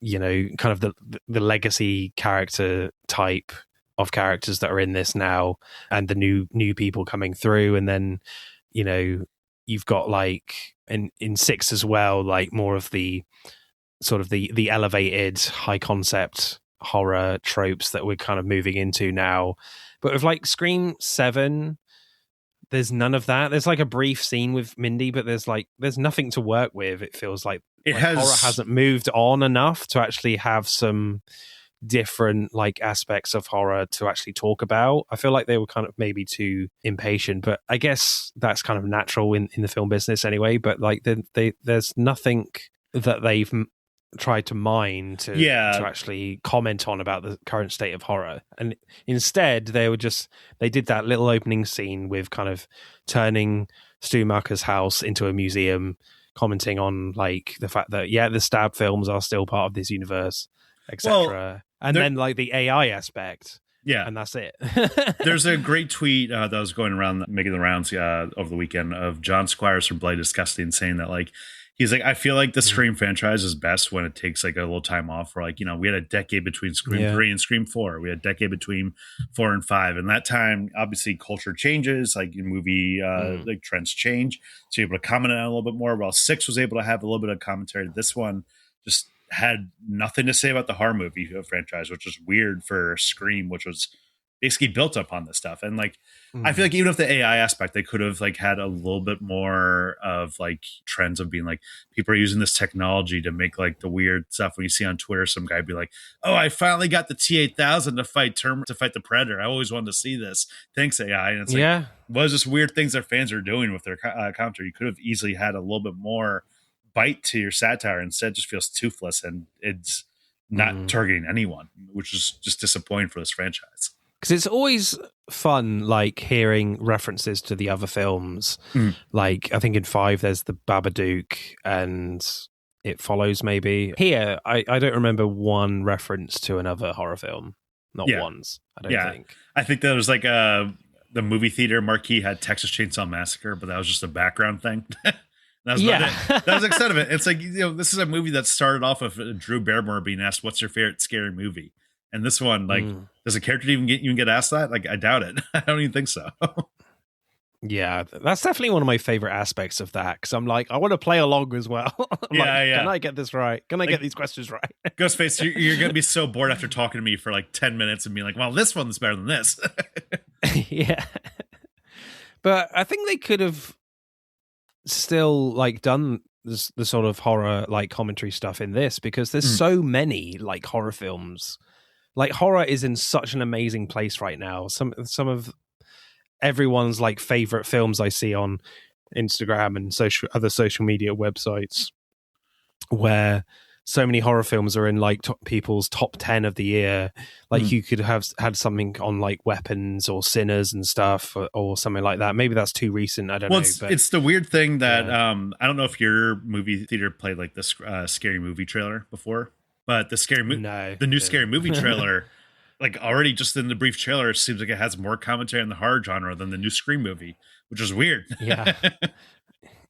kind of the legacy character type of characters that are in this now, and the new people coming through, and then you've got like in 6 as well, like more of the sort of the elevated high concept horror tropes that we're kind of moving into now. But with like Scream 7, there's none of that. There's like a brief scene with Mindy, but there's nothing to work with. It feels like horror hasn't moved on enough to actually have some different like aspects of horror to actually talk about. I feel like they were kind of maybe too impatient, but I guess that's kind of natural in the film business anyway. But like there's nothing that they've tried to mine to actually comment on about the current state of horror. And instead they did that little opening scene with kind of turning Stu Macher's house into a museum, commenting on like the fact that the stab films are still part of this universe, etc. And then like the AI aspect. Yeah. And that's it. There's a great tweet that was going around, making the rounds over the weekend, of John Squires from Bloody Disgusting saying that like, he's like, I feel like the Scream franchise is best when it takes like a little time off. Where like, we had a decade between Scream 3 and Scream 4. We had a decade between 4 and 5. And that time, obviously culture changes, like movie like trends change. So you're able to comment on it a little bit more. While 6 was able to have a little bit of commentary, this one just had nothing to say about the horror movie franchise, which was weird for Scream, which was basically built upon this stuff. And like, I feel like even with the AI aspect, they could have like had a little bit more of like trends of being like, people are using this technology to make like the weird stuff. When you see on Twitter, some guy be like, "Oh, I finally got the T-8000 to fight the Predator. I always wanted to see this. Thanks, AI." And it's like, what is this weird things that fans are doing with their commentary? You could have easily had a little bit more bite to your satire. Instead, it just feels toothless, and it's not targeting anyone, which is just disappointing for this franchise. because it's always fun, like hearing references to the other films. Like I think in 5 there's the Babadook and It Follows. Maybe here I don't remember one reference to another horror film. Not once. I don't think. I think there was like the movie theater marquee had Texas Chainsaw Massacre, but that was just a background thing. That was about it. That was the extent of it. It's like, this is a movie that started off with Drew Barrymore being asked, "What's your favorite scary movie?" And this one, like, does a character even get asked that? Like, I doubt it. I don't even think so. Yeah, that's definitely one of my favorite aspects of that, because I'm like, I want to play along as well. Can I get this right? Can I get these questions right? Ghostface, you're going to be so bored after talking to me for like 10 minutes and being like, well, this one's better than this. Yeah. But I think they could have still like done the sort of horror like commentary stuff in this, because there's so many like horror films. Like horror is in such an amazing place right now. Some of everyone's like favorite films I see on Instagram and other social media websites, where so many horror films are in like people's top 10 of the year. Like you could have had something on like Weapons or Sinners and stuff, or something like that. Maybe that's too recent. I don't know. It's the weird thing that I don't know if your movie theater played like this scary movie trailer before, but the new scary movie trailer, like already just in the brief trailer, it seems like it has more commentary on the horror genre than the new Scream movie, which is weird. Yeah.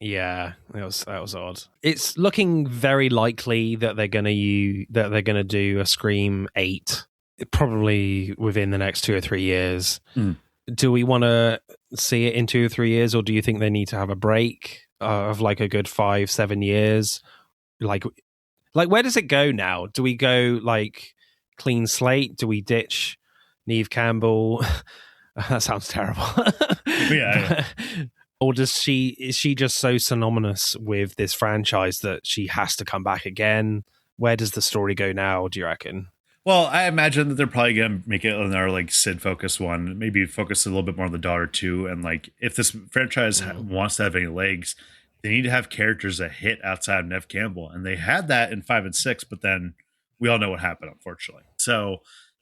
Yeah, that was odd. It's looking very likely that they're gonna do a Scream 8, probably within the next 2 or 3 years. Do we want to see it in 2 or 3 years, or do you think they need to have a break of like a good 5-7 years? Like where does it go now? Do we go like clean slate? Do we ditch Neve Campbell? That sounds terrible. Yeah. Or is she just so synonymous with this franchise that she has to come back again? Where does the story go now, do you reckon? Well, I imagine that they're probably going to make it another like Sid focused one, maybe focus a little bit more on the daughter too. And like, if this franchise wants to have any legs, they need to have characters that hit outside of Neve Campbell. And they had that in 5 and 6, but then we all know what happened, unfortunately. So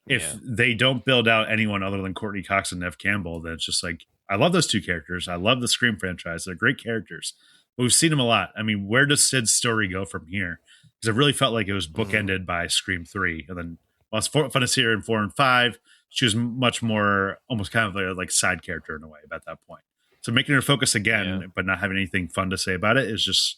if they don't build out anyone other than Courtney Cox and Neve Campbell, then it's just like, I love those 2 characters. I love the Scream franchise. They're great characters, but we've seen them a lot. I mean, where does Sid's story go from here? Because it really felt like it was bookended by Scream 3. And then while it's fun to see her in 4 and 5, she was much more almost kind of like side character in a way at that point. So making her focus again, but not having anything fun to say about it is just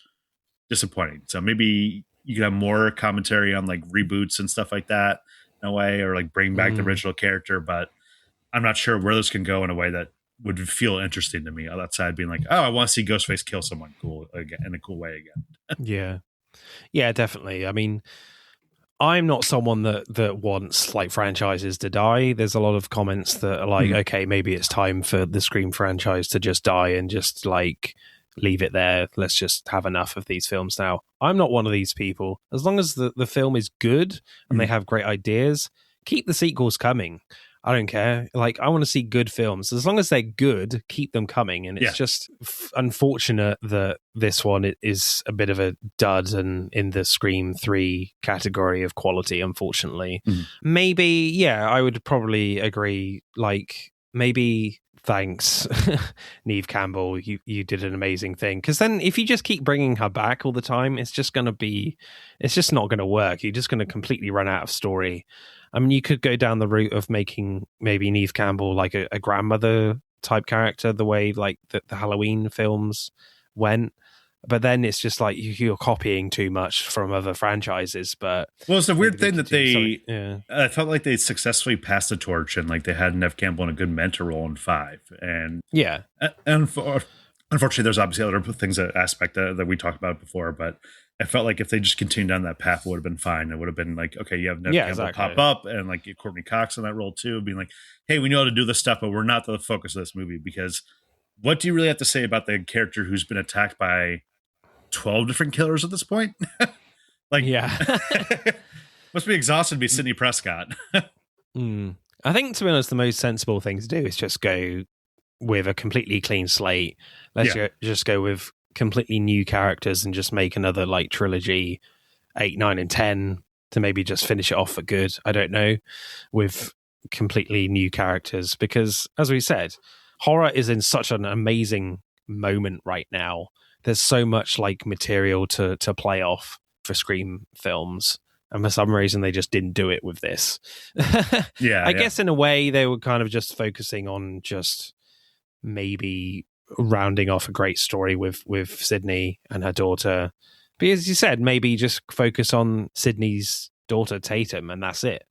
disappointing. So maybe you could have more commentary on like reboots and stuff like that in a way, or like bring back the original character. But I'm not sure where this can go in a way that would feel interesting to me, outside being like, oh, I want to see Ghostface kill someone cool again, in a cool way again. Yeah, definitely. I mean, I'm not someone that wants like franchises to die. There's a lot of comments that are like, okay, maybe it's time for the Scream franchise to just die and just like leave it there. Let's just have enough of these films now. I'm not one of these people. As long as the film is good and they have great ideas, keep the sequels coming. I don't care. Like, I want to see good films. As long as they're good, keep them coming. And it's just unfortunate that this one is a bit of a dud and in the Scream 3 category of quality, unfortunately. Maybe, I would probably agree. Like, maybe thanks, Neve Campbell. You did an amazing thing. Because then if you just keep bringing her back all the time, it's just not going to work. You're just going to completely run out of story. I mean, you could go down the route of making maybe Neve Campbell like a grandmother type character, the way like the Halloween films went. But then it's just like you're copying too much from other franchises. But it's a weird thing that I felt like they successfully passed the torch, and like they had Neve Campbell in a good mentor role in 5. And unfortunately, there's obviously other things, that aspect that we talked about before, but I felt like if they just continued down that path, it would have been fine. It would have been like, okay, you have Neve Campbell pop up, and like Courtney Cox in that role too, being like, hey, we know how to do this stuff, but we're not the focus of this movie. Because what do you really have to say about the character who's been attacked by 12 different killers at this point? Like, must be exhausted to be Sidney Prescott. I think, to be honest, the most sensible thing to do is just go with a completely clean slate. Let's just go with completely new characters and just make another like trilogy 8, 9 and 10 to maybe just finish it off for good. I don't know, with completely new characters, because as we said, horror is in such an amazing moment right now. There's so much like material to play off for Scream films, and for some reason they just didn't do it with this. Yeah, I guess in a way they were kind of just focusing on just maybe rounding off a great story with Sydney and her daughter. But as you said, maybe just focus on Sydney's daughter Tatum, and that's it.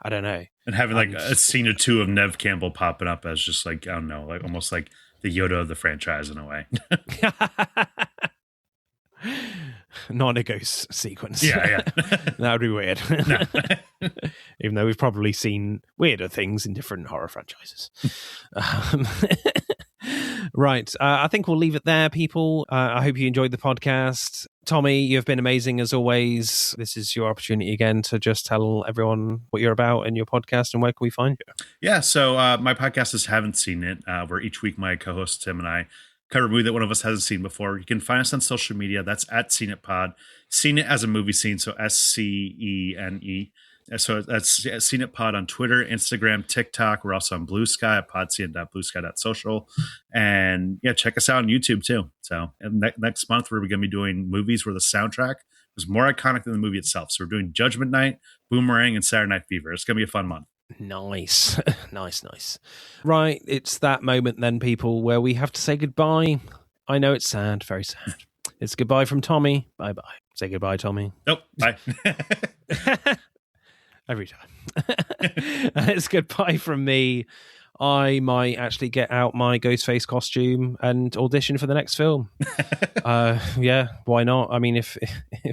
I don't know. And having like a scene or two of Nev Campbell popping up as just like, I don't know, like almost like the Yoda of the franchise in a way. Not a ghost sequence. Yeah. That would be weird. Even though we've probably seen weirder things in different horror franchises. Right. I think we'll leave it there, people. I hope you enjoyed the podcast. Tommy, you've been amazing as always. This is your opportunity again to just tell everyone what you're about and your podcast and where can we find you. Yeah, so my podcast is Haven't Seen It, where each week my co-host Tim and I cover a movie that one of us hasn't seen before. You can find us on social media. That's at Seen It Pod. Seen It as a movie scene, so SCENE. So that's Seen It Pod on Twitter, Instagram, TikTok. We're also on Blue Sky at podscene.bluesky.social. And yeah, check us out on YouTube too. So next month, we're going to be doing movies where the soundtrack was more iconic than the movie itself. So we're doing Judgment Night, Boomerang, and Saturday Night Fever. It's going to be a fun month. Nice. Nice. Right. It's that moment then, people, where we have to say goodbye. I know it's sad, very sad. It's goodbye from Tommy. Bye-bye. Say goodbye, Tommy. Nope. Bye. Every time. It's goodbye from me. I might actually get out my Ghostface costume and audition for the next film. Yeah, why not? I mean, if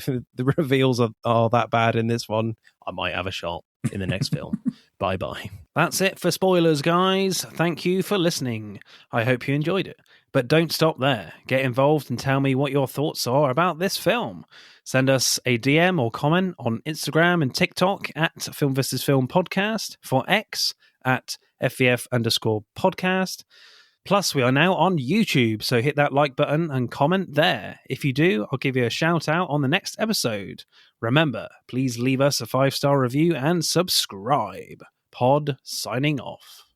the reveals are that bad in this one, I might have a shot in the next film. Bye-bye. That's it for spoilers, guys. Thank you for listening. I hope you enjoyed it. But don't stop there. Get involved and tell me what your thoughts are about this film. Send us a DM or comment on Instagram and TikTok at Film vs. Film Podcast, for X at FVF_podcast. Plus, we are now on YouTube, so hit that like button and comment there. If you do, I'll give you a shout out on the next episode. Remember, please leave us a 5-star review and subscribe. Pod signing off.